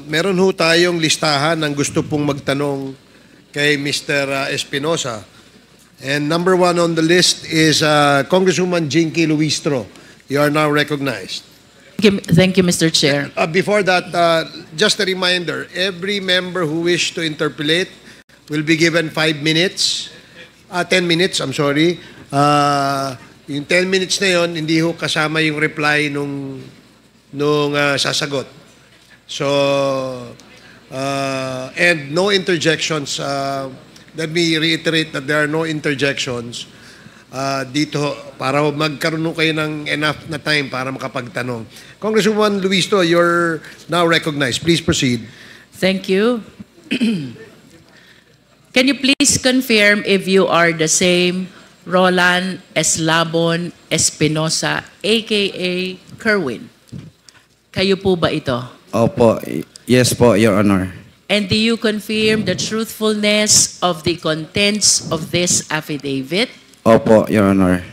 Meron ho tayong listahan ng gusto pong magtanong kay Mr. Espinosa. And number one on the list is Congresswoman Jinky Luistro. You are now recognized. Thank you, Mr. Chair. Before that, just a reminder, every member who wish to interpolate will be given 5 minutes, 10 minutes, I'm sorry. Yung 10 minutes na yon, hindi ho kasama yung reply nung sasagot. So, and no interjections. Let me reiterate that there are no interjections dito para magkaroon kayo ng enough na time para makapagtanong. Congresswoman Luistro, you're now recognized. Please proceed. Thank you. Can you please confirm if you are the same Roland Eslabon Espinosa, a.k.a. Kerwin? Kayo po ba ito? Opo. Yes po, Your Honor. And do you confirm the truthfulness of the contents of this affidavit? Opo, Your Honor.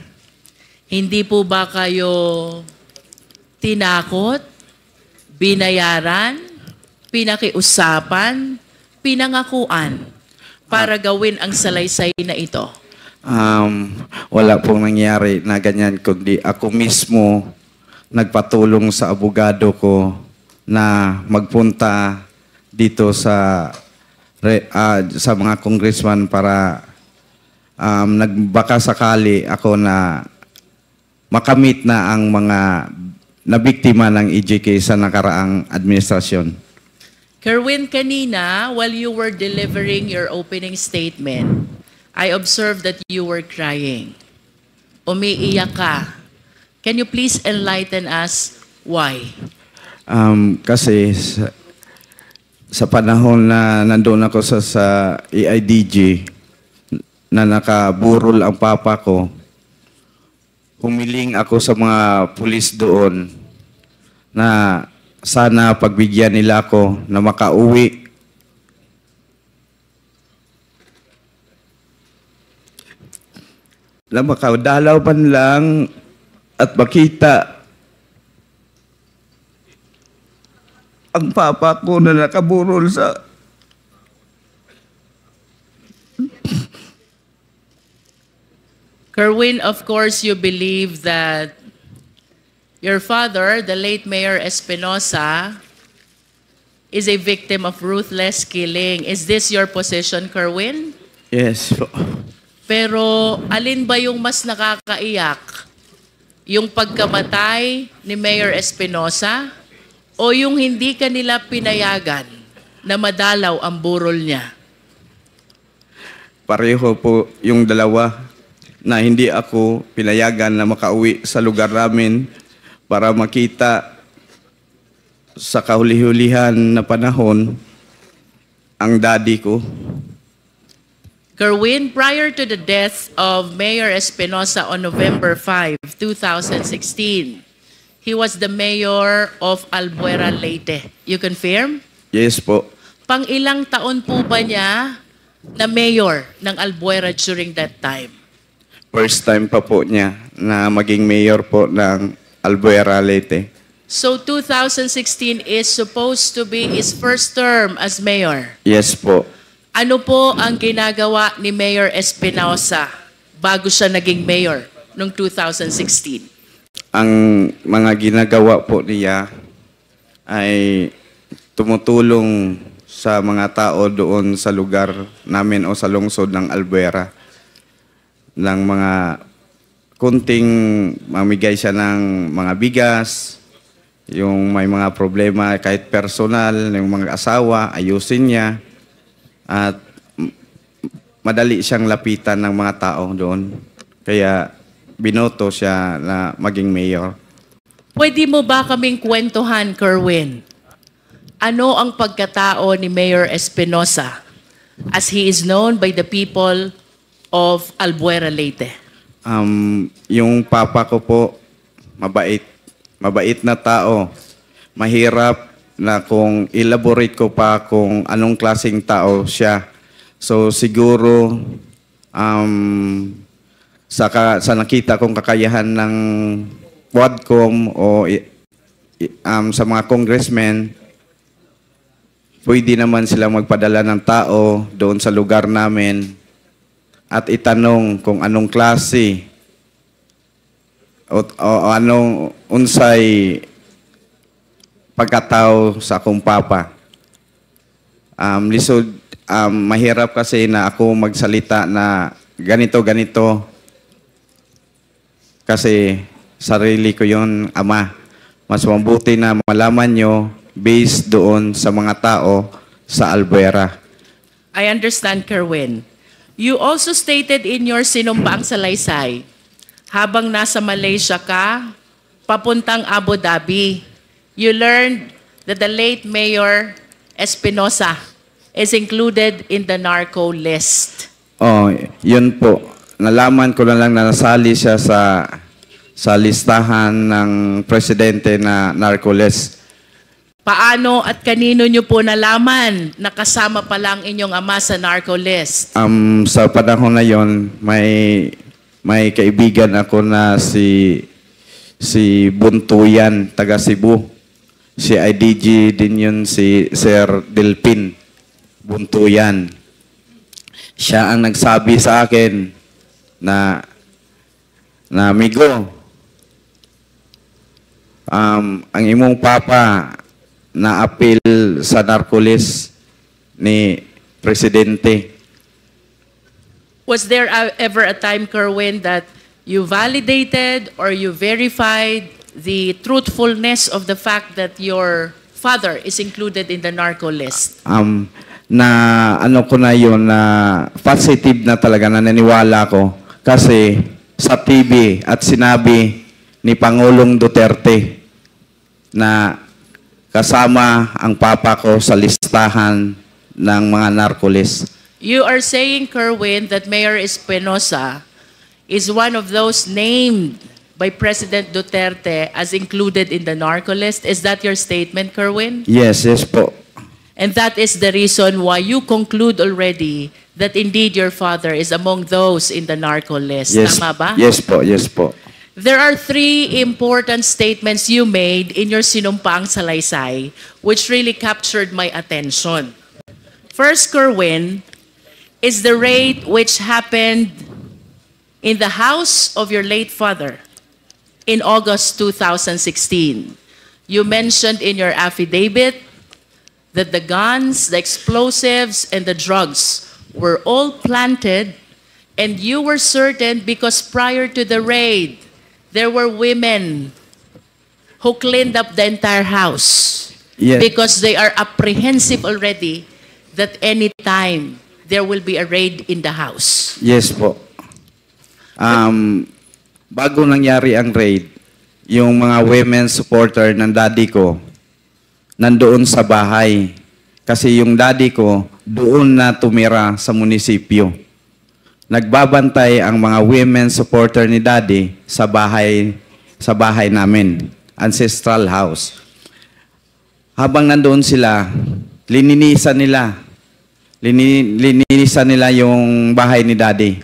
Hindi po ba kayo tinakot, binayaran, pinakiusapan, pinangakuan para gawin ang salaysay na ito? Wala pong nangyari na ganyan, kundi ako mismo nagpatulong sa abogado ko na magpunta dito sa mga congressman para nagbaka sakali ako na makamit na ang mga nabiktima ng EJK sa nakaraang administrasyon. Kerwin, kanina, while you were delivering your opening statement, I observed that you were crying. Umiiyak ka. Can you please enlighten us why? Kasi sa panahon na nandoon ako sa EIDG na nakaburol ang papa ko, humiling ako sa mga pulis doon na sana pagbigyan nila ako na makauwi. Na makadalaw man lang at makita ang papa ko na nakaburol sa... Kerwin, of course, you believe that your father, the late Mayor Espinosa, is a victim of ruthless killing. Is this your position, Kerwin? Yes. Pero alin ba yung mas nakakaiyak? Yung pagkamatay ni Mayor Espinosa o yung hindi kanila pinayagan na madalaw ang burol niya? Pareho po yung dalawa na hindi ako pinayagan na makauwi sa lugar namin para makita sa kahuli-hulihan na panahon ang daddy ko. Kerwin, prior to the death of Mayor Espinosa on November 5, 2016, he was the mayor of Albuera, Leyte. You confirm? Yes po. Pang-ilang taon po ba niya na mayor ng Albuera during that time? First time pa po niya na maging mayor po ng Albuera, Leyte. So 2016 is supposed to be his first term as mayor. Yes po. Ano po ang ginagawa ni Mayor Espinosa bago siya naging mayor noong 2016? Ang mga ginagawa po niya ay tumutulong sa mga tao doon sa lugar namin o sa lungsod ng Albuera. Ng mga kunting mamigay siya ng mga bigas, yung may mga problema kahit personal, yung mga asawa, ayusin niya. At madali siyang lapitan ng mga tao doon. Kaya binoto siya na maging mayor. Pwede mo ba kaming kwentuhan, Kerwin? Ano ang pagkatao ni Mayor Espinosa as he is known by the people of Albuera, Leyte? Yung papa ko po, mabait. Mabait na tao. Mahirap na kung elaborate ko pa kung anong klaseng tao siya. So siguro sa nakita kong kakayahan ng Quadcom o sa mga congressmen, pwede naman sila magpadala ng tao doon sa lugar namin at itanong kung anong klase o anong unsay pagkatao sa akong papa. Lisod, mahirap kasi na ako magsalita na ganito kasi sarili ko yon, ama. Mas mabuti na malaman nyo based doon sa mga tao sa Albuera. I understand, Kerwin. You also stated in your sinumpaang salaysay, habang nasa Malaysia ka, papuntang Abu Dhabi, you learned that the late Mayor Espinosa is included in the narco list. Oh, yun po. Nalaman ko na lang na nasali siya sa listahan ng presidente na narco list. Paano at kanino nyo po nalaman na kasama pa lang inyong ama sa narco list? Sa panahon na yon, may kaibigan ako na si Buntuyan, taga Cebu. Si IDG din yun, si Sir Delpin Buntuyan. Siya ang nagsabi sa akin na amigo, ang imong papa na apil sa narcolis ni Presidente. Was there ever a time, Kerwin, that you validated or you verified the truthfulness of the fact that your father is included in the narco list? Na ano ko na yun, na positive na talaga, na naniwala ko. Kasi sa TV at sinabi ni Pangulong Duterte na kasama ang papa ko sa listahan ng mga narcolis. You are saying, Kerwin, that Mayor Espinosa is one of those named by President Duterte as included in the narco list. Is that your statement, Kerwin? Yes po. And that is the reason why you conclude already that indeed your father is among those in the narco list. Yes, Tama ba? yes po. There are three important statements you made in your sinumpaang salaysay which really captured my attention. First, Kerwin, is the raid which happened in the house of your late father in August 2016. You mentioned in your affidavit that the guns, the explosives, and the drugs were all planted, and you were certain because prior to the raid, there were women who cleaned up the entire house. Yes. Because they are apprehensive already that any time there will be a raid in the house. Yes po. Bago nangyari ang raid, yung mga women supporter ng daddy ko nandoon sa bahay. Kasi yung daddy ko doon na tumira sa munisipyo. Nagbabantay ang mga women supporter ni daddy sa bahay namin, ancestral house. Habang nandoon sila, lininisan nila yung bahay ni daddy.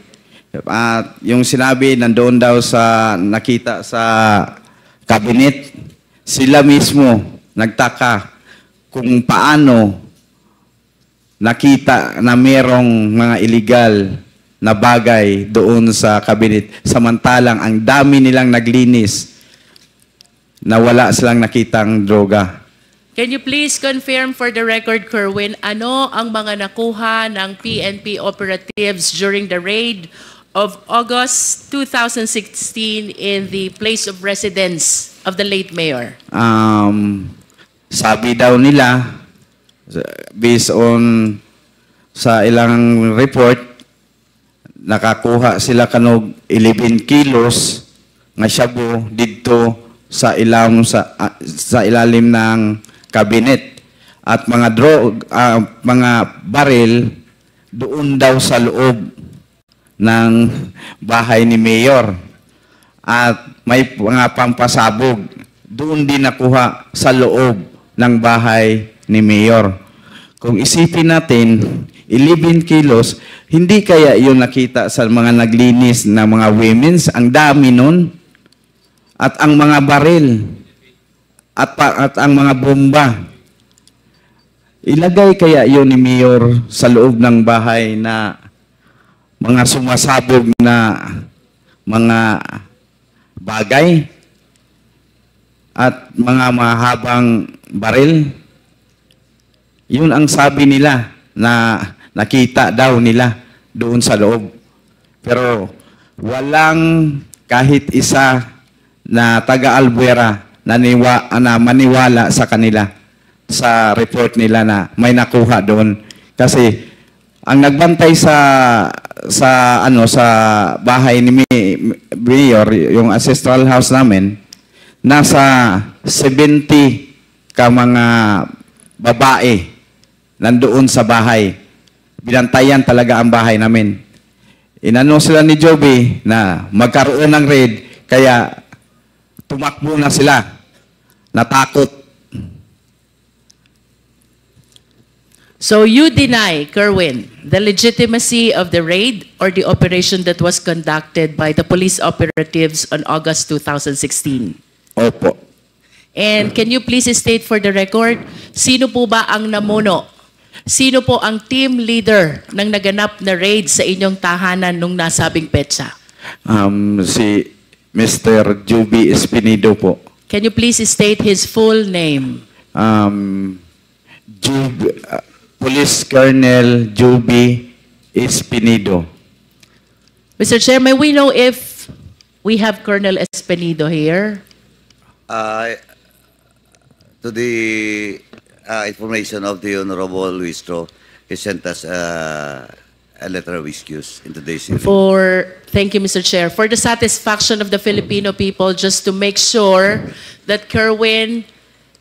At yung sinabi, nandoon daw sa nakita sa cabinet, sila mismo nagtaka kung paano nakita na merong mga illegal na bagay doon sa cabinet. Samantalang ang dami nilang naglinis na wala silang nakitang droga. Can you please confirm for the record, Kerwin, ano ang mga nakuha ng PNP operatives during the raid of August 2016 in the place of residence of the late mayor? Sabi daw nila, based on sa ilang report, nakakuha sila kanog 11 kilos nga shabu didto sa ilalim ng cabinet, at mga mga baril doon daw sa loob ng bahay ni mayor, at may mga pampasabog doon din nakuha sa loob ng bahay ni mayor. Kung isipin natin, 11 kilos, hindi kaya yun nakita sa mga naglinis na mga women's? Ang dami nun. At ang mga baril, at ang mga bomba. ilagay kaya yun ni Mayor sa loob ng bahay na mga sumasabog na mga bagay at mga mahabang baril? Yun ang sabi nila na nakita daw nila doon sa loob. Pero walang kahit isa na taga-Albuera na maniwala sa kanila sa report nila na may nakuha doon. Kasi ang nagbantay sa bahay ni Mayor, yung ancestral house namin, nasa 70 ka mga babae nandoon sa bahay. Binantayan talaga ang bahay namin. Inano sila ni Joby na magkaroon ng raid, kaya tumakbo na sila. Natakot. So you deny, Kerwin, the legitimacy of the raid or the operation that was conducted by the police operatives on August 2016? Opo. And can you please state for the record, sino po ba ang namuno? Sino po ang team leader ng naganap na raid sa inyong tahanan nung nasabing petsa? Si Mr. Joby Espinido po. Can you please state his full name? Police Colonel Joby Espinido. Mr. Chair, may we know if we have Colonel Espinido here? To the information of the Honorable Luistro, he sent us a letter of excuse in today's hearing. Thank you, Mr. Chair. For the satisfaction of the Filipino people, just to make sure that Kerwin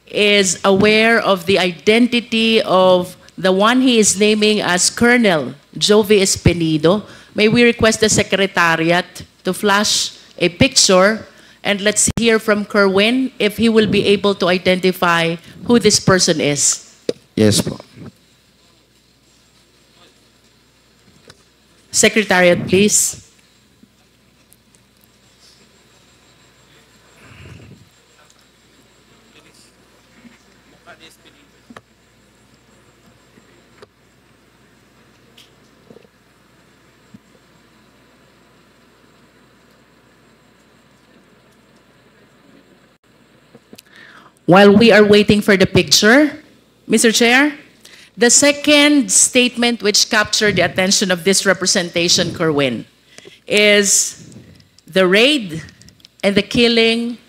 is aware of the identity of the one he is naming as Colonel Joby Espinido, may we request the Secretariat to flash a picture, and let's hear from Kerwin if he will be able to identify who this person is. Yes po. Secretariat, please. While we are waiting for the picture, Mr. Chair, the second statement which captured the attention of this representation, Kerwin, is the raid and the killing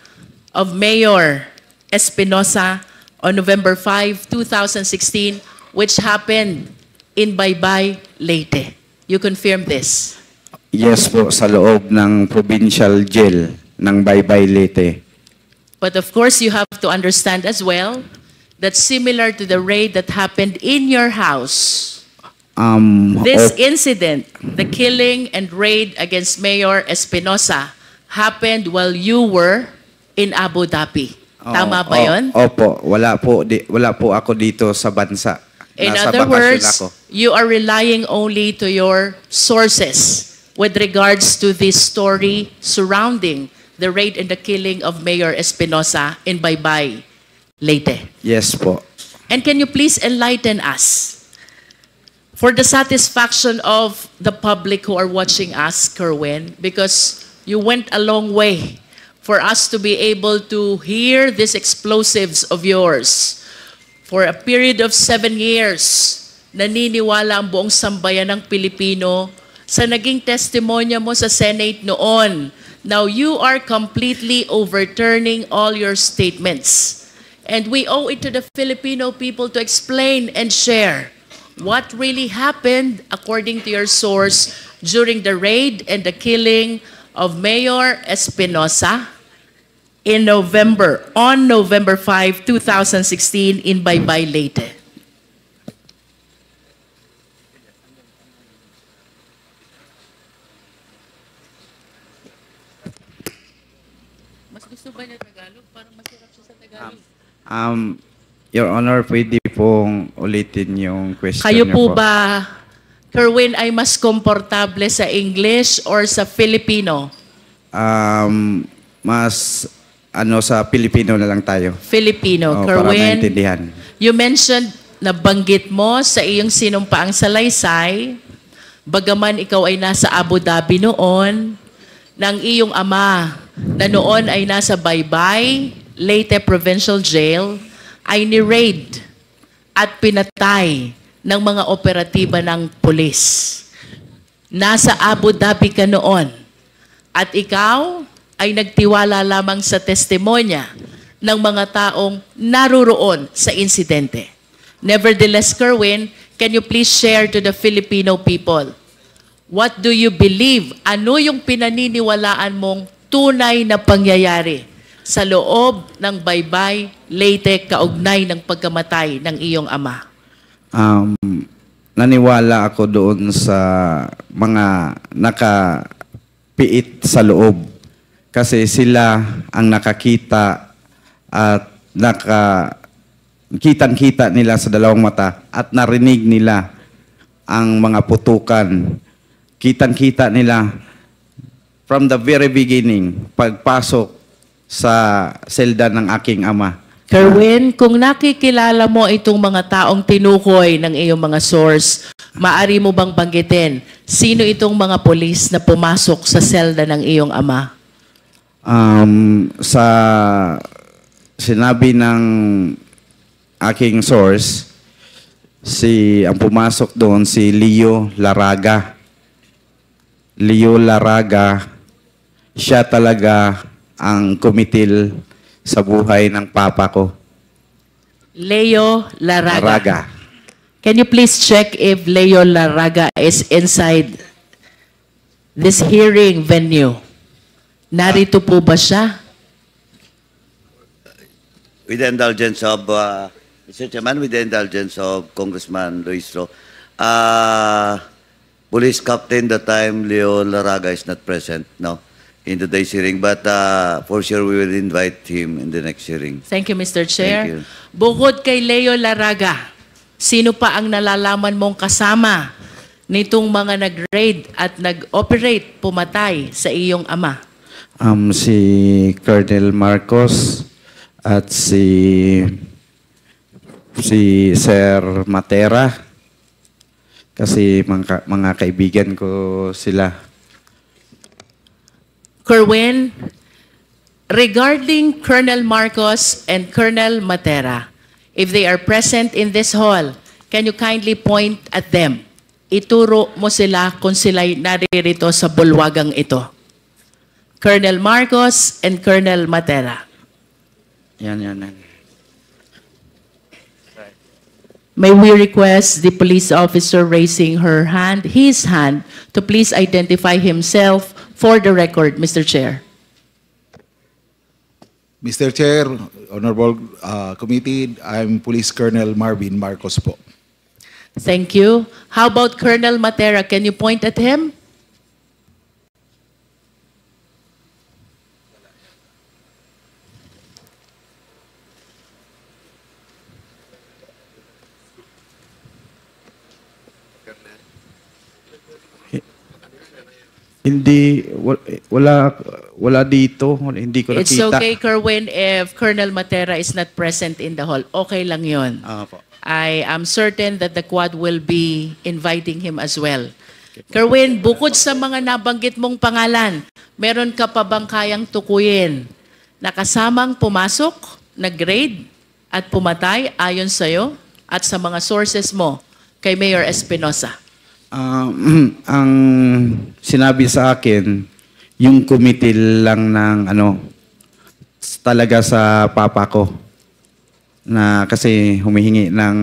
of Mayor Espinosa on November 5, 2016, which happened in Baybay, Leyte. You confirm this? Yes po, sa loob ng provincial jail ng Baybay, Leyte. But of course, you have to understand as well that similar to the raid that happened in your house, this incident, the killing and raid against Mayor Espinosa, happened while you were in Abu Dhabi. Tama ba yun? Opo, wala po ako dito sa bansa. In Nasa other bakasyon words, ako. you are relying only to your sources with regards to this story surrounding the raid and the killing of Mayor Espinosa in Baybay, Leyte. Yes po. And can you please enlighten us, for the satisfaction of the public who are watching us, Kerwin, because you went a long way for us to be able to hear these explosives of yours. For a period of 7 years, naniniwala ang buong sambayan ng Pilipino sa naging testimonya mo sa Senate noon. Now you are completely overturning all your statements. And we owe it to the Filipino people to explain and share what really happened according to your source during the raid and the killing of Mayor Espinosa on November 5, 2016 in Baybay, Leyte. Mas gusto ba niya Tagalog? Parang masirap siya sa Tagalog. Your Honor, pwede pong ulitin yung question Kayo niyo po ba, Kerwin, ay mas komportable sa English or sa Filipino? Mas sa Pilipino na lang tayo. Filipino. Para Kerwin, maintindihan. you mentioned nabanggit mo sa iyong sinumpaang salaysay, bagaman ikaw ay nasa Abu Dhabi noon, ng iyong ama na noon ay nasa Baybay, Leyte Provincial Jail, ay ni-raid at pinatay ng mga operatiba ng pulis. Nasa Abu Dhabi ka noon at ikaw ay nagtiwala lamang sa testimonya ng mga taong naruroon sa insidente. Nevertheless, Kerwin, can you please share to the Filipino people, what do you believe? Ano yung pinaniniwalaan mong tunay na pangyayari sa loob ng Baybay, Leyte, kaugnay ng pagkamatay ng iyong ama? Naniwala ako doon sa mga nakapiit sa loob. Kasi sila ang nakakita at kitang-kita nila sa dalawang mata at narinig nila ang mga putukan. Kitang-kita nila from the very beginning, pagpasok sa selda ng aking ama. Kerwin, kung nakikilala mo itong mga taong tinukoy ng iyong mga source, maari mo bang banggitin sino itong mga polis na pumasok sa selda ng iyong ama? Sa sinabi ng aking source, ang pumasok doon si Leo Laraga. Leo Laraga, siya talaga ang kumitil sa buhay ng papa ko. Leo Laraga. Laraga. Can you please check if Leo Laraga is inside this hearing venue? Narito po ba siya? With the indulgence of, Mr. Chairman, with the indulgence of Congressman Luistro, Police Captain that time, Leo Laraga, is not present, no, in today's hearing, but for sure we will invite him in the next hearing. Thank you, Mr. Chair. Thank you. Bukod kay Leo Laraga, sino pa ang nalalaman mong kasama nitong mga nag-raid at nag-operate pumatay sa iyong ama? Si Colonel Marcos at si Sir Matera. Kasi mga kaibigan ko sila. Kerwin, regarding Colonel Marcos and Colonel Matera, if they are present in this hall, can you kindly point at them? Ituro mo sila kung sila'y naririto sa bulwagang ito. Colonel Marcos and Colonel Matera. Yan. May we request the police officer raising his hand, to please identify himself for the record, Mr. Chair. Mr. Chair, Honorable Committee, I'm Police Colonel Marvin Marcos po. Thank you. How about Colonel Matera? Can you point at him? Hindi, wala dito. Hindi ko nakita. It's okay, Kerwin, if Colonel Matera is not present in the hall. Okay lang yun. Po. I am certain that the Quad will be inviting him as well. Kerwin, bukod sa mga nabanggit mong pangalan, meron ka pa bang kayang tukuyin na kasamang pumasok, nag-raid, at pumatay ayon sa'yo at sa mga sources mo kay Mayor Espinosa? Ang sinabi sa akin, yung kumitil lang ng talaga sa papa ko. Na kasi humihingi ng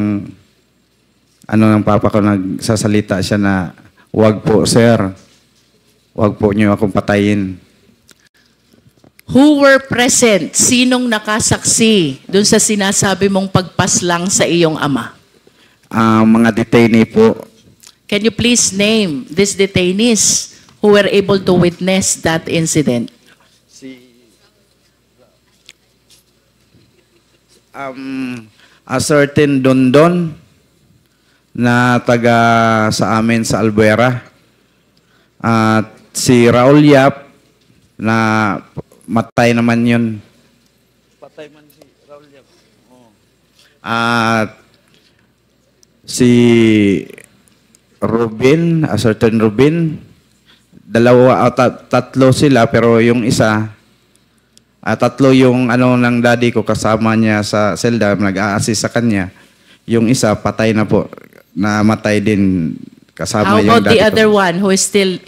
ng papa ko, nagsasalita siya na, "Wag po, sir. Wag po niyo akong patayin." Who were present? Sinong nakasaksi dun sa sinasabi mong pagpaslang sa iyong ama? Mga detainee po. Can you please name these detainees who were able to witness that incident? A certain Dondon na taga sa amin sa Albuera. At si Raul Yap na matay naman yun. Patay man si Raul Yap. At si Rubin, a certain Rubin, dalawa, tatlo sila, pero yung isa, tatlo yung ano ng daddy ko kasama niya sa selda, nag-a-assist sa kanya. Yung isa, patay na po, namatay din kasama How yung about daddy the ko. other one?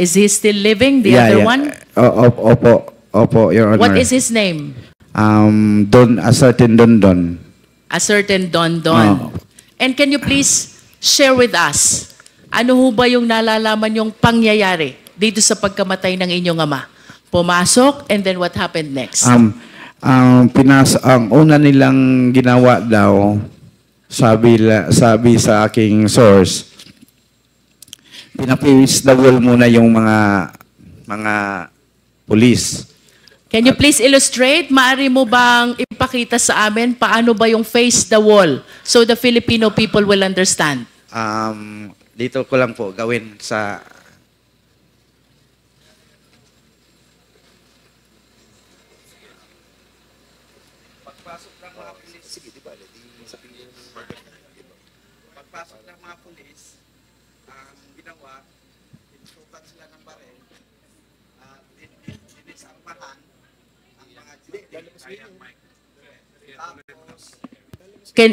Is he still living? The other one? Opo, Your Honor. What is his name? A certain Don. A certain Don Don. Oo. And can you please share with us, ano ho ba yung nalalaman yung pangyayari dito sa pagkamatay ng inyong ama? Pumasok, and then what happened next? Ang una nilang ginawa daw, sabi sa aking source, pinapiwis the wall muna yung mga pulis. Can you please illustrate? Maari mo bang ipakita sa amin paano ba yung face the wall so the Filipino people will understand? Dito ko lang po gawin sa... Pagpasok ng mga pulis, pagpasok ng mga pulis, ang ginawa, insukat sila ng baril, dinisarmahan ang mga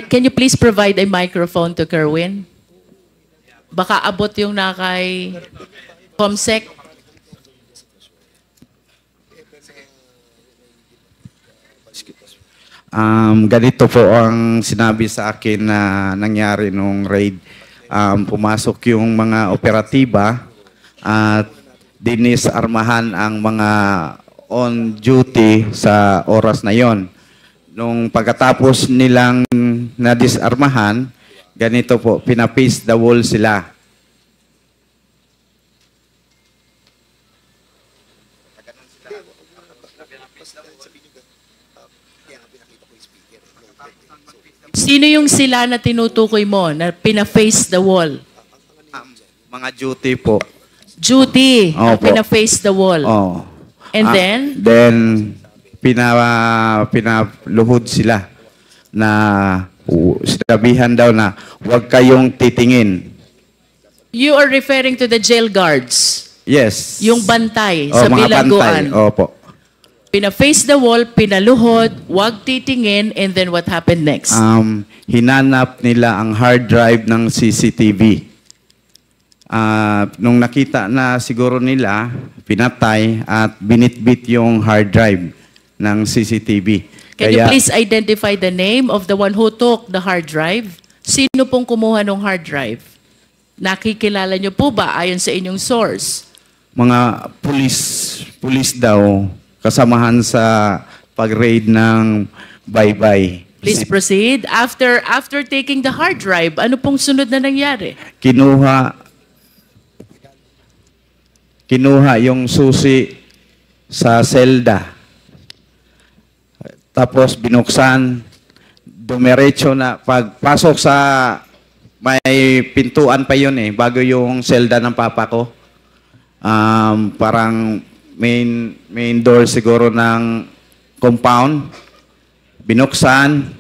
Can you please provide a microphone to Kerwin? Baka abot yung nakay Comsec. Ganito po ang sinabi sa akin na nangyari nung raid. Pumasok yung mga operatiba at dinisarmahan ang mga on duty sa oras na yon. Nung pagkatapos nilang nadisarmahan, ganito po, pinapace the wall sila. Sino yung sila na tinutukoy mo na pina-face the wall? Mga duty po. Duty, na Opo. pina-face the wall. Oh. And then? Then, pinaluhod sila na sinabihan daw na huwag kayong titingin. You are referring to the jail guards. Yes. Yung bantay Oh, sa mga bilangguan. bantay. Opo. Pina-face the wall, pinaluhod, wag titingin, and then what happened next? Hinanap nila ang hard drive ng CCTV. Nung nakita na siguro nila, pinatay at binitbit yung hard drive ng CCTV. Can you please identify the name of the one who took the hard drive? Sino pong kumuha ng hard drive? Nakikilala niyo po ba ayon sa inyong source? Mga pulis daw kasamahan sa pag-raid ng Baybay. Please proceed. After taking the hard drive, ano pong sunod na nangyari? Kinuha yung susi sa selda. Tapos binuksan, dumiretso na pagpasok sa may pintuan pa yun bago yung selda ng papa ko. Parang main door siguro ng compound. Binuksan,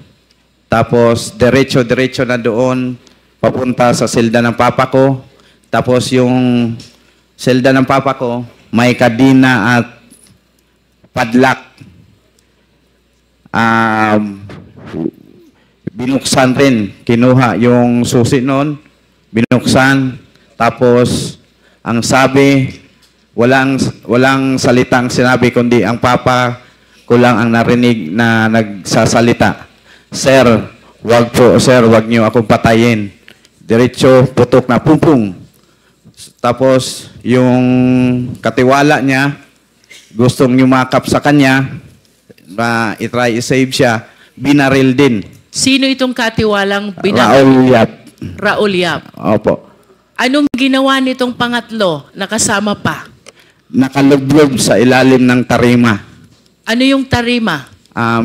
tapos diretso na doon, papunta sa selda ng papa ko. Tapos yung selda ng papa ko, may kadina at padlock. Binuksan rin, kinuha yung susi noon, binuksan, tapos ang sabi, walang salitang sinabi, kundi ang papa ko lang ang narinig na nagsasalita. Sir, wag niyo akong patayin. Diretso, putok na, pum. Tapos, yung katiwala niya, gustong yumakap sa kanya, na itry i-save siya, binaril din. Sino itong katiwalang Raul Yap. Raul Yap. Opo. Anong ginawa nitong pangatlo na kasama pa? Nakalublob sa ilalim ng tarima. Ano yung tarima?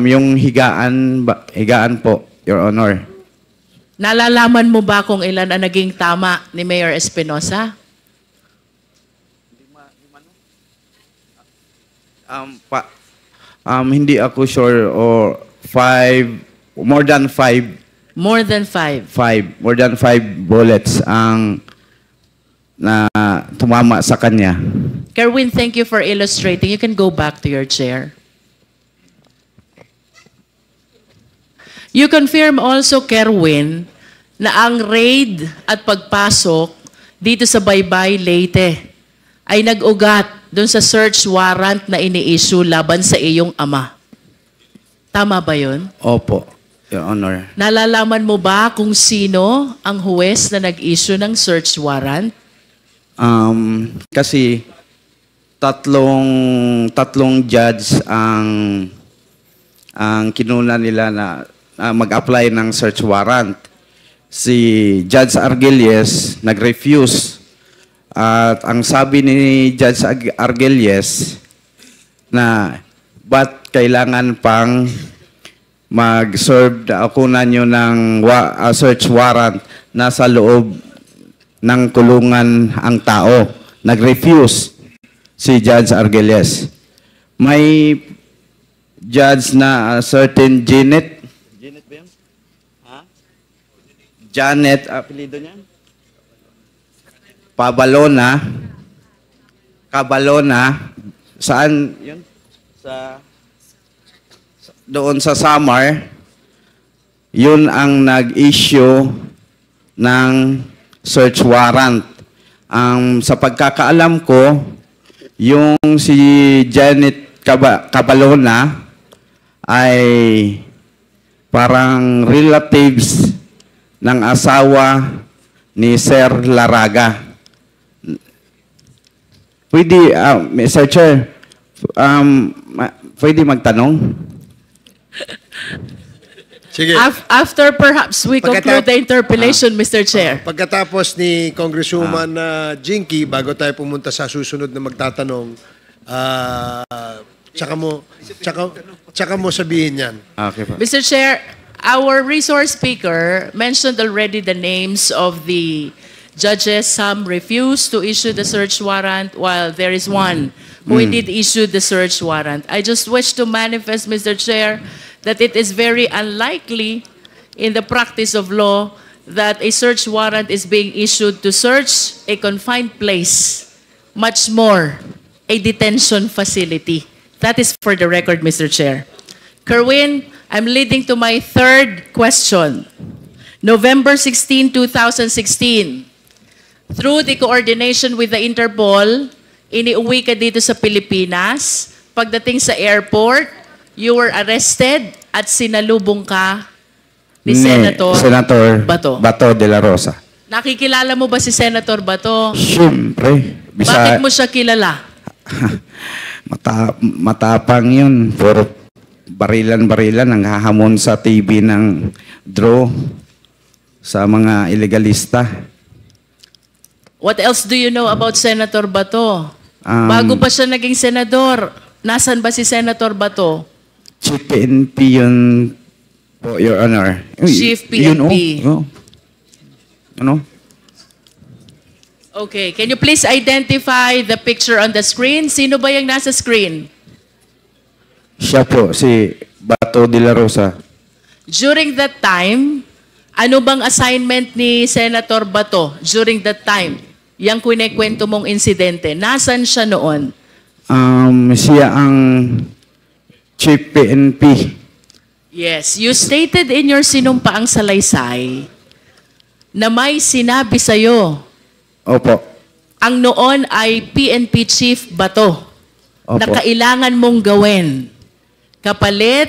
Yung higaan po, Your Honor. Nalalaman mo ba kung ilan ang naging tama ni Mayor Espinosa? Hindi ako sure or more than five More than 5. More than 5 bullets ang na tumama sa kanya. Kerwin, thank you for illustrating. You can go back to your chair. You confirm also, Kerwin, na ang raid at pagpasok dito sa Baybay, Leyte ay nag-ugat doon sa search warrant na ini-issue laban sa iyong ama. Tama ba yun? Opo, Your Honor. Nalalaman mo ba kung sino ang huwes na nag-issue ng search warrant? Kasi tatlong judge ang kinuna nila na mag-apply ng search warrant. Si Judge Argelies nag-refuse. At ang sabi ni Judge Argelies na ba't kailangan pang mag-serve kunan nyo ng search warrant nasa loob ng kulungan ang tao. Nag-refuse si Judge Argelies. May judge na certain Janet ba yun? Ha? Janet, apelido niya? Cabalona. Saan yun? Doon sa Samar, yun ang nag-issue ng search warrant. Sa pagkakaalam ko, yung si Janet Cabalona ay parang relatives ng asawa ni Sir Laraga. Pwede, Mr. Chair, pwede magtanong? Sige. After perhaps we conclude the interpellation, Mr. Chair. Pagkatapos ni Congresswoman Jinky, bago tayo pumunta sa susunod na magtatanong, tsaka mo sabihin yan. Okay po. Mr. Chair, our resource speaker mentioned already the names of the judges. Some refused to issue the search warrant, while there is one who indeed issued the search warrant. I just wish to manifest, Mr. Chair, that it is very unlikely in the practice of law that a search warrant is being issued to search a confined place, much more a detention facility. That is for the record, Mr. Chair. Kerwin, I'm leading to my third question. November 16, 2016, through the coordination with the Interpol, iniuwi ka dito sa Pilipinas. Pagdating sa airport, you were arrested at sinalubong ka ni Senator Bato. Bato de la Rosa. Nakikilala mo ba si Senator Bato? Siyempre. Bakit mo siya kilala? Matapang yun. Puro barilan-barilan ang hahamon sa TV ng draw sa mga illegalista. What else do you know about Senator Bato? Bago pa siya naging senador, nasan ba si Senator Bato? Chief PNP yun po, Your Honor. Chief PNP. Ano? Okay, can you please identify the picture on the screen? Sino ba yung nasa screen? Siya po, si Bato de la Rosa. During that time, ano bang assignment ni Senator Bato during that time? Yang kunikwento mong insidente. Nasaan siya noon? Siya ang Chief PNP. Yes, you stated in your sinumpaang salaysay na may sinabi sa'yo. Opo. Ang noon ay PNP Chief Bato. Opo. Na kailangan mong gawin kapalit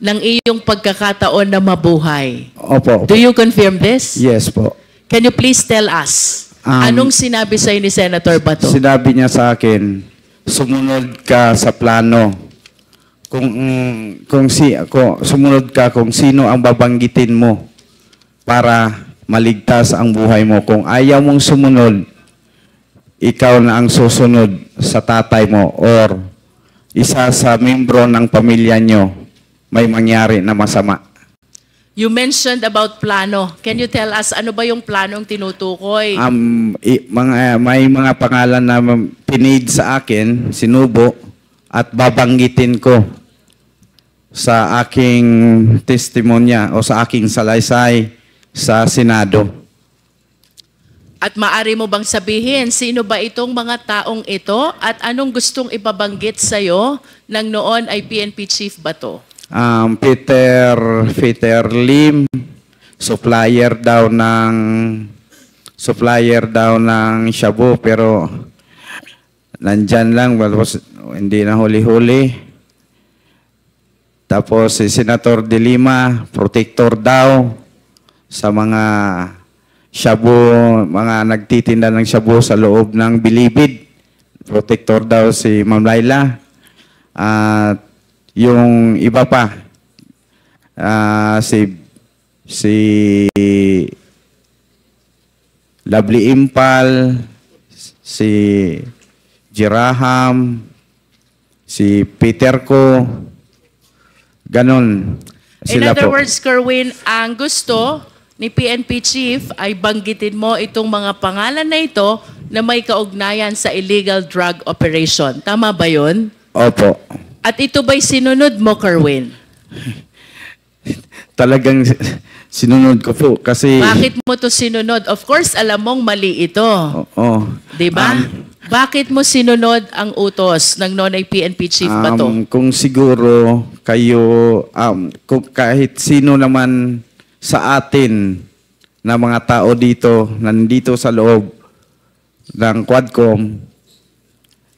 ng iyong pagkakataon na mabuhay. Opo. Do you confirm this? Yes po. Can you please tell us, anong sinabi sa'yo ni Senator Bato? Sinabi niya sa akin, sumunod ka sa plano. Sumunod ka kung sino ang babanggitin mo para maligtas ang buhay mo. Kung ayaw mong sumunod, ikaw na ang susunod sa tatay mo or isa sa membro ng pamilya nyo may mangyari na masama. You mentioned about plano. Can you tell us ano ba yung planong tinutukoy? May mga pangalan na pinid sa akin, sinubo, at babanggitin ko sa aking testimonya o sa aking salaysay sa Senado. At maari mo bang sabihin, sino ba itong mga taong ito at anong gustong ipabanggit sa'yo nang noon ay PNP chief ba to? Peter Lim, supplier daw ng shabu, pero nandyan lang, hindi na huli-huli. Tapos si Senator De Lima, protector daw sa mga shabu, mga nagtitinda ng shabu sa loob ng Bilibid. Protector daw si Ma'am Laila. At yung iba pa, si Lovely Impal, si Jiraham, si Peter Ko, ganon. In Sila other po. words, Kerwin, ang gusto ni PNP chief ay banggitin mo itong mga pangalan na ito na may kaugnayan sa illegal drug operation. Tama ba yun? Opo. At ito ba'y sinunod mo, Kerwin? Talagang sinunod ko po kasi... Bakit mo to sinunod? Of course, alam mong mali ito. Oo. Di ba? Bakit mo sinunod ang utos ng nonay PNP chief ba to? Kung siguro kayo, kung kahit sino naman sa atin na mga tao dito, nandito sa loob ng Quadcom,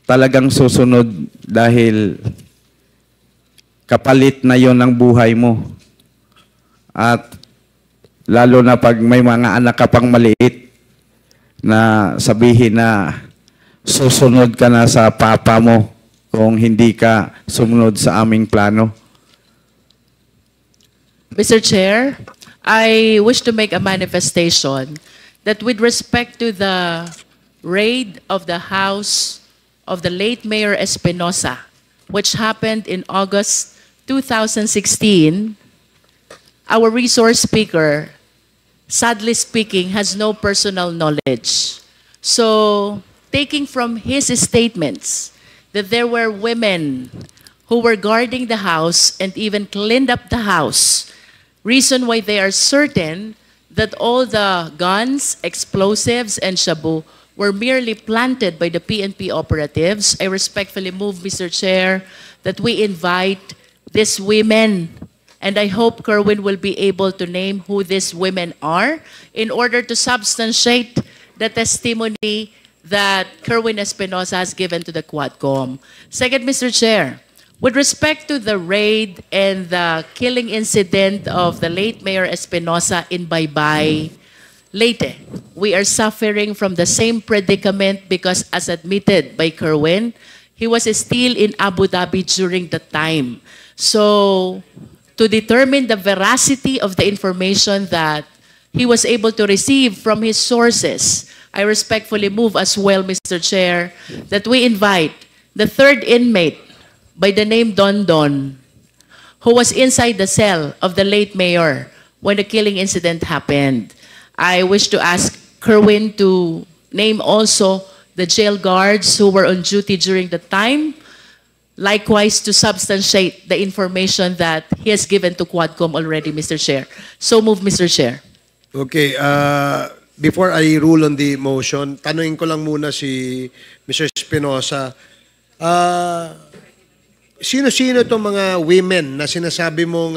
talagang susunod dahil kapalit na yon ng buhay mo. At lalo na pag may mga anak ka pang maliit na sabihin na susunod ka na sa papa mo kung hindi ka sumunod sa aming plano. Mr. Chair, I wish to make a manifestation that with respect to the raid of the house of the late Mayor Espinosa, which happened in August 2016, our resource speaker, sadly speaking, has no personal knowledge. So, taking from his statements that there were women who were guarding the house and even cleaned up the house, reason why they are certain that all the guns, explosives, and shabu were merely planted by the PNP operatives, I respectfully move, Mr. Chair, that we invite these women, and I hope Kerwin will be able to name who these women are in order to substantiate the testimony that Kerwin Espinosa has given to the Quadcom. Second, Mr. Chair, with respect to the raid and the killing incident of the late Mayor Espinosa in Baybay, Leyte, we are suffering from the same predicament because, as admitted by Kerwin, he was still in Abu Dhabi during the time. So, to determine the veracity of the information that he was able to receive from his sources, I respectfully move as well, Mr. Chair, that we invite the third inmate by the name Don Don, who was inside the cell of the late mayor when the killing incident happened. I wish to ask Kerwin to name also the jail guards who were on duty during the time, likewise to substantiate the information that he has given to Quadcom already, Mr. Chair. So move, Mr. Chair. Okay, before I rule on the motion, tanungin ko lang muna si Mr. Espinosa. Sino-sino itong mga women na sinasabi mong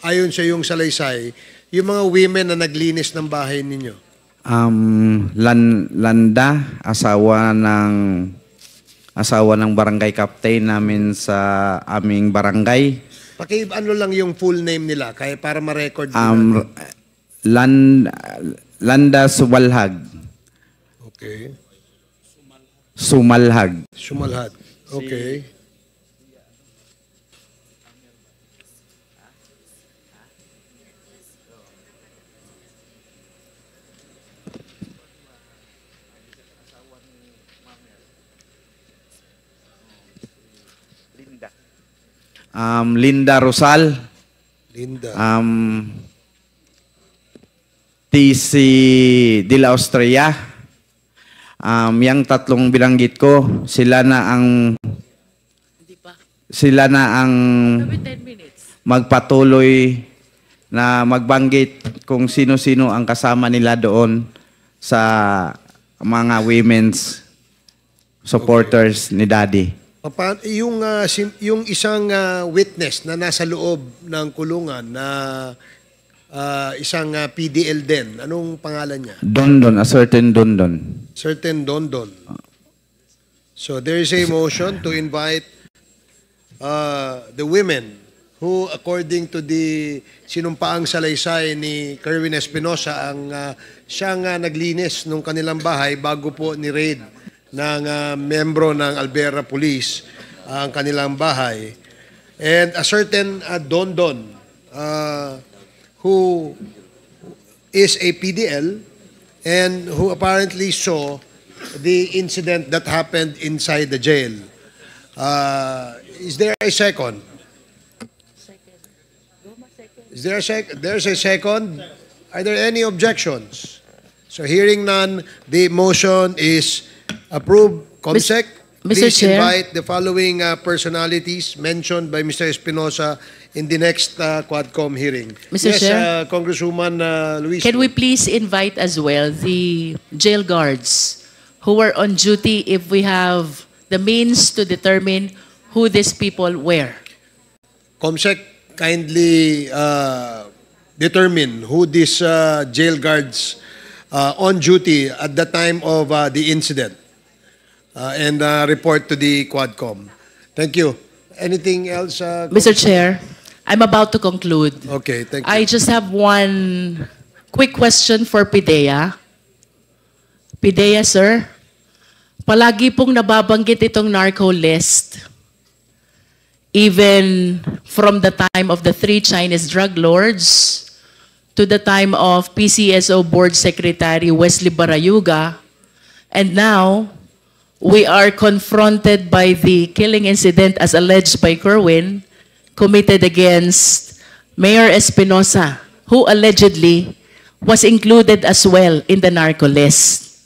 ayon sa iyong salaysay, yung mga women na naglinis ng bahay ninyo? Landa, asawa ng barangay captain namin sa aming barangay. Ano lang yung full name nila kaya para ma-record Landa Sumalhag. Okay. Sumalhag. Okay. Linda Rosal. TC de la Austria. Yang tatlong binanggit ko, sila na ang sila na ang With 10 minutes. magpatuloy na magbanggit kung sino-sino ang kasama nila doon sa mga women's supporters ni Daddy. Yung isang witness na nasa loob ng kulungan na isang PDL din, anong pangalan niya? Dondon, a certain Dondon. Certain Dondon. So there is a motion to invite the women who, according to the sinumpaang salaysay ni Kerwin Espinosa, ang siyang naglinis ng kanilang bahay bago po ni-raid ng membro ng Albuera Police ang kanilang bahay. And a certain Dondon who is a PDL and who apparently saw the incident that happened inside the jail. Is there a second? Is there a second? There's a second. Are there any objections? So hearing none, the motion is approved. Comsec, Mr. please Chair. invite the following personalities mentioned by Mr. Espinosa in the next Quadcom hearing. Mr. Yes, Chair. Congresswoman Luis. Can we please invite as well the jail guards who were on duty if we have the means to determine who these people were? Comsec, kindly determine who these jail guards on duty at the time of the incident and report to the Quadcom. Thank you. Anything else? Mr. Chair, I'm about to conclude. Okay, thank you. I just have one quick question for PIDEA. PIDEA, sir, palagi pong nababanggit itong narco list. Even from the time of the 3 Chinese drug lords to the time of PCSO Board Secretary Wesley Barayuga, and now we are confronted by the killing incident as alleged by Kerwin committed against Mayor Espinosa, who allegedly was included as well in the narco list.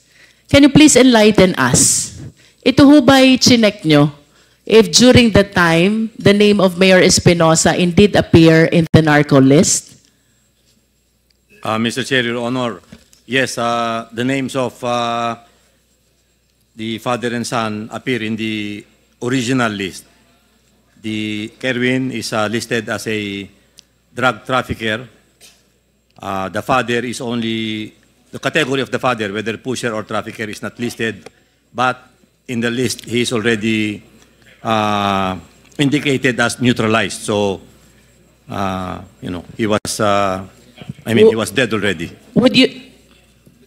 Can you please enlighten us? Ito ho ba'y chinek nyo? If during that time, the name of Mayor Espinosa indeed appear in the narco list? Mr. Chair, Your Honor, yes, the names of the father and son appear in the original list. The Kerwin is listed as a drug trafficker. The father is only, the category of the father, whether pusher or trafficker, is not listed, but in the list, he is already indicated as neutralized. So, he was, he was dead already. Would you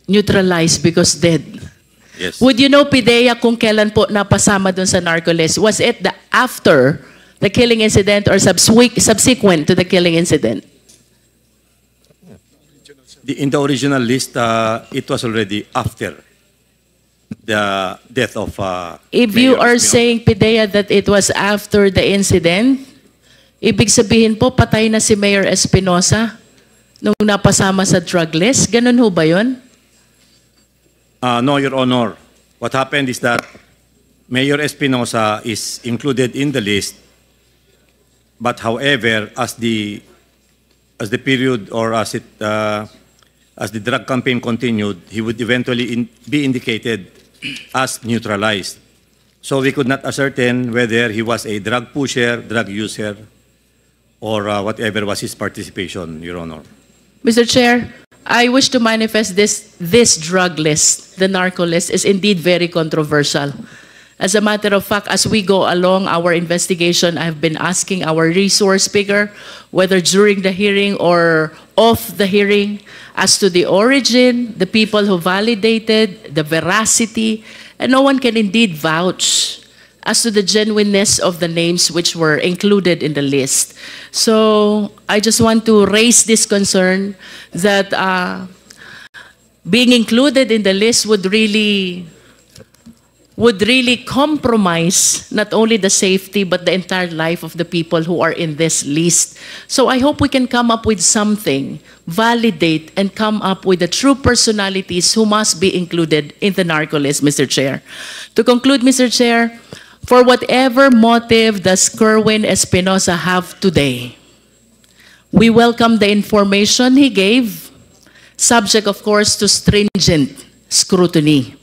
neutralize because dead? Yes. Would you know, PIDEA, kung kailan po napasama dun sa narco list? Was it after the killing incident or subsequent to the killing incident? In the original list, it was already after the death of If Mayor you are Espinosa. saying, PIDEA, that it was after the incident, ibig sabihin po, patay na si Mayor Espinosa nung napasama sa drug list? Ganun ho ba yun? No, Your Honor. What happened is that Mayor Espinosa is included in the list, but however, as the period or as the drug campaign continued, he would eventually be indicated as neutralized. So we could not ascertain whether he was a drug pusher, drug user, or whatever was his participation, Your Honor. Mr. Chair, I wish to manifest this drug list, the narco list, is indeed very controversial. As a matter of fact, as we go along our investigation, I've been asking our resource speaker, whether during the hearing or off the hearing, as to the origin, the people who validated, the veracity, and no one can indeed vouch as to the genuineness of the names which were included in the list. So I just want to raise this concern that being included in the list would really compromise not only the safety but the entire life of the people who are in this list. So I hope we can come up with something, validate, and come up with the true personalities who must be included in the narco list, Mr. Chair. To conclude, Mr. Chair, For whatever motive does Kerwin Espinosa have today, we welcome the information he gave, subject of course to stringent scrutiny.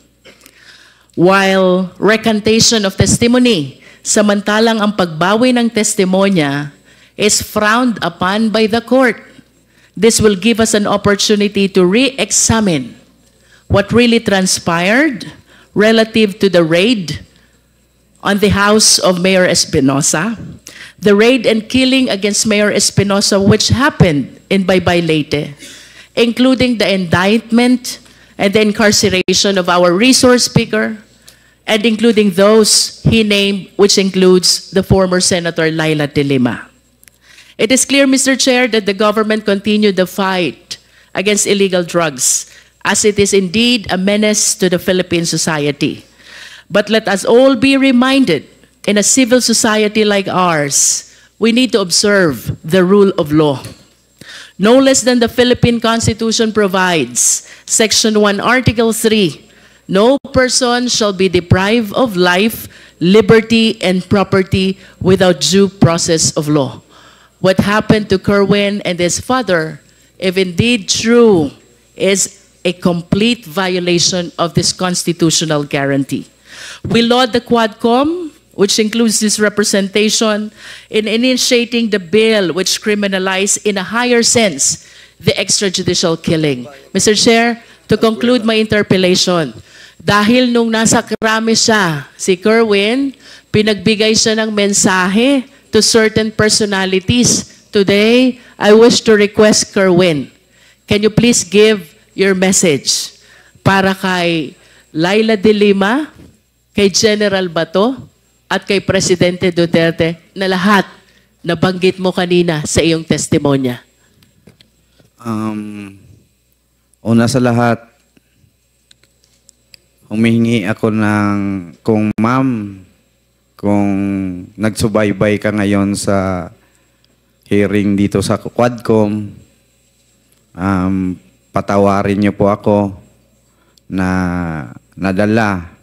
While recantation of testimony, samantalang ang pagbawi ng testimonya is frowned upon by the court. This will give us an opportunity to re-examine what really transpired relative to the raid on the house of Mayor Espinosa, the raid and killing against Mayor Espinosa which happened in Baybay Leyte, including the indictment and the incarceration of our resource speaker, and including those he named, which includes the former Senator Laila De Lima. It is clear, Mr. Chair, that the government continued the fight against illegal drugs, as it is indeed a menace to the Philippine society. But let us all be reminded, in a civil society like ours, we need to observe the rule of law. No less than the Philippine Constitution provides, Section 1, Article 3, no person shall be deprived of life, liberty, and property without due process of law. What happened to Kerwin and his father, if indeed true, is a complete violation of this constitutional guarantee. We laud the Quadcom, which includes this representation, in initiating the bill which criminalizes in a higher sense the extrajudicial killing. Mr. Chair, to conclude my interpellation, dahil nung nasa krami siya, si Kerwin, pinagbigay siya ng mensahe to certain personalities. Today, I wish to request Kerwin, can you please give your message para kay Laila De Lima, kay General Bato, at kay Presidente Duterte na lahat nabanggit mo kanina sa iyong testimonya? Una sa lahat, humihingi ako ng, kung ma'am, kung nagsubaybay ka ngayon sa hearing dito sa Quadcom, patawarin niyo po ako na nadala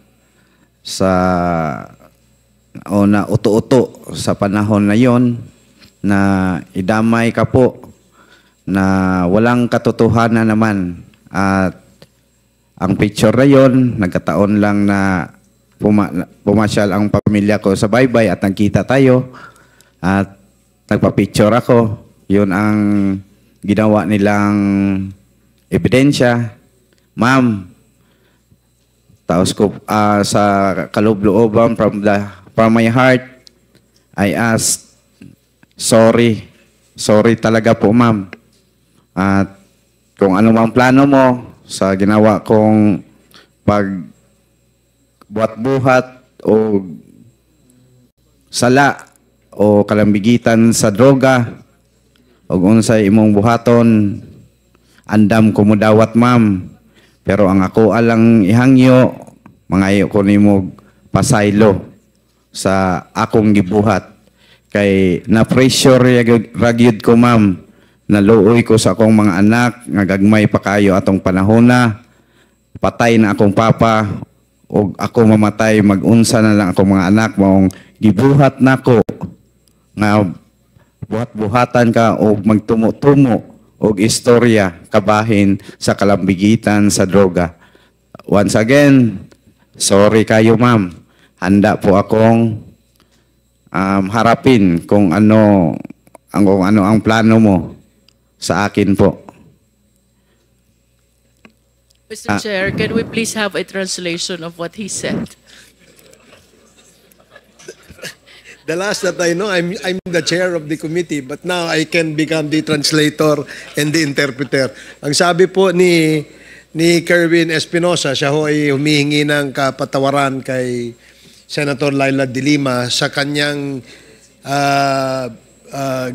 sa o na uto-uto sa panahon na yon na idamay ka po na walang katotohanan naman. At ang picture na yon, nagkataon lang na pumasyal ang pamilya ko sa baybay at nagkita tayo at nagpa-picture ako. Yun ang ginawa nilang ebidensya. Ma'am, taos ko sa kaloob-looban from my heart, I ask, sorry. Sorry talaga po, ma'am. At kung ano mang plano mo sa ginawa kong pagbuhat-buhat o sala o kalambigitan sa droga o unsay imong buhaton, andam ko mo dawat, ma'am. Pero ang ako alang ihangyo, mangayo ko nimo pasaylo sa akong gibuhat. Kay na-pressure ragyod ko, ma'am. Naluoy ko sa akong mga anak, nga gagmay pa kayo atong panahon na. Patay na akong papa, o ako mamatay, mag-unsa na lang akong mga anak, maong gibuhat na ko. Nga buhat-buhatan ka o magtumo-tumo o istorya kabahin sa kalambigitan sa droga. Once again, sorry kayo, ma'am. Handa po akong harapin kung ano ang plano mo sa akin po. Mr. Chair, can we please have a translation of what he said? The last that I know, I'm the chair of the committee, but now I can become the translator and the interpreter. Ang sabi po ni Kerwin Espinosa, siya ho ay humihingi ng kapatawaran kay Senator Laila De Lima sa kanyang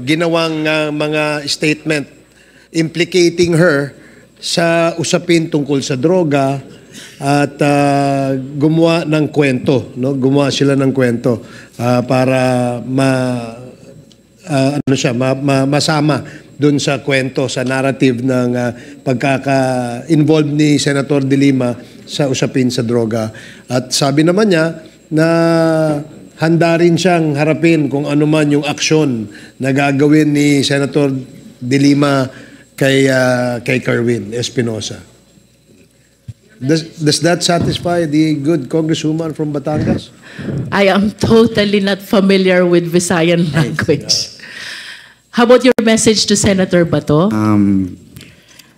ginawang mga statement implicating her sa usapin tungkol sa droga at gumawa ng kwento, no? Gumawa sila ng kwento para masama dun sa kwento, sa narrative ng pagkaka-involved ni Senator De Lima sa usapin sa droga. At sabi naman niya na handa rin siyang harapin kung ano man yung aksyon na gagawin ni Senator De Lima kay Kerwin Espinosa. Does that satisfy the good congresswoman from Batangas? I am totally not familiar with Visayan language. How about your message to Senator Bato?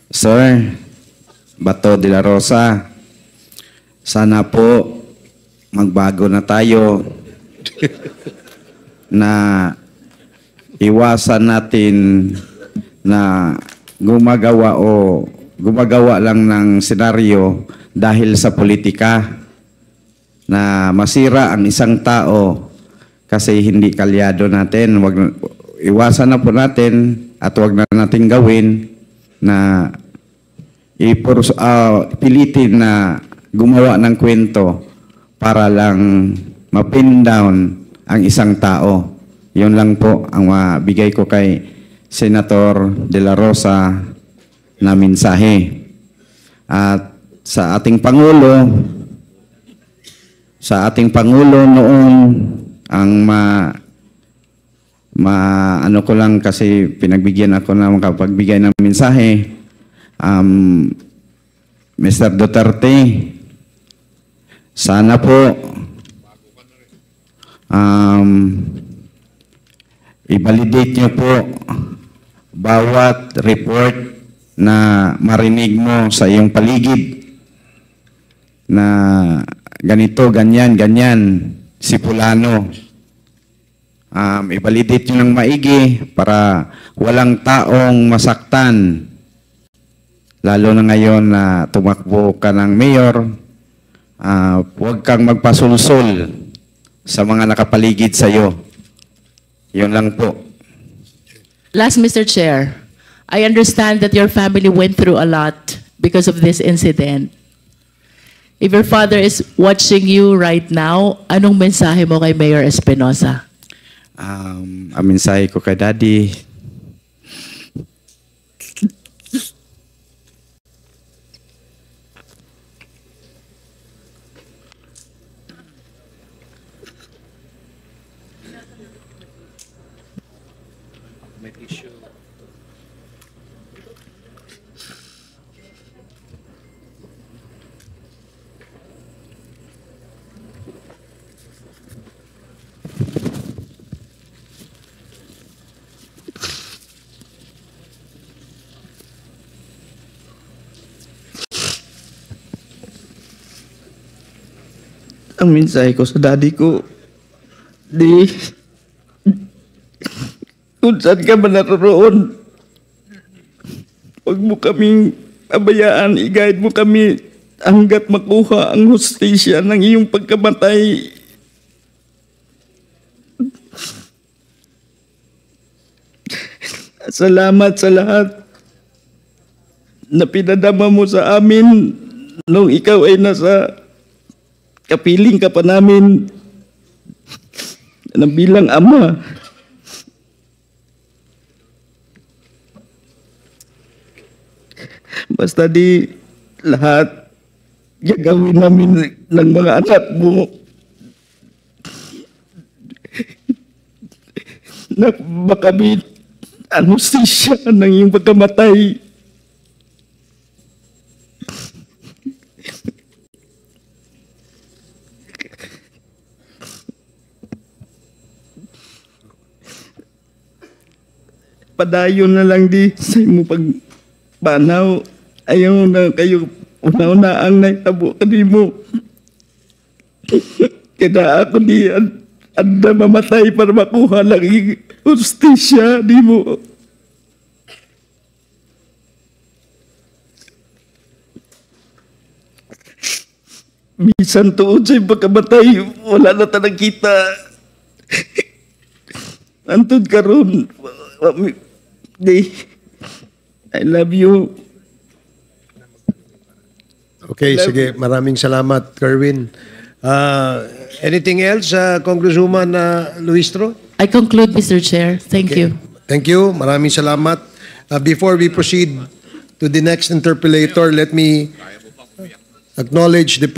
Sir, Bato de la Rosa, sana po magbago na tayo na iwasan natin na gumagawa lang ng senaryo dahil sa politika na masira ang isang tao kasi hindi kalyado natin. Iwasan na po natin at wag na natin gawin na pilitin na gumawa ng kwento para lang mapin down ang isang tao. Yun lang po ang mabigay ko kay Senator De La Rosa na mensahe. At sa ating Pangulo noon ang ano ko lang kasi pinagbigyan ako na makapagbigay ng mensahe. Mr. Duterte, sana po i-validate niyo po bawat report na marinig mo sa iyong paligid na ganito, ganyan, si Fulano. I-validate nyo ng maigi para walang taong masaktan. Lalo na ngayon na tumakbo ka ng mayor, huwag kang magpasulsul sa mga nakapaligid sa iyo. Yun lang po. Last, Mr. Chair, I understand that your family went through a lot because of this incident. If your father is watching you right now, anong mensahe mo kay Mayor Espinosa? Ang mensahe ko kay Daddy, ang mensahe ko sa daddy ko, kung saan ka man naroon, huwag mo kaming abayaan, i-guide mo kami hanggat makuha ang hustisya ng iyong pagkamatay. Salamat sa lahat na pinadama mo sa amin nung ikaw ay nasa kapiling ka pa namin na bilang ama. Basta di lahat gagawin namin ng mga anak mo na makamit ang hustisya ng iyong pagkamatay. Padayon na lang di sa imo pagpanaw. Ayaw na kayo una-una ang naitabo kanimo. Kaya ako di anda mamatay para makuha lang yung hustisya di mo. Bisan tuod sa pagkamatay, wala na tanang kita. Antod karon, I love you. Okay, sige. Maraming salamat, Kerwin. Anything else, Congresswoman Luistro? I conclude, Mr. Chair. Thank you. Thank you. Maraming salamat. Before we proceed to the next interpellator, let me acknowledge the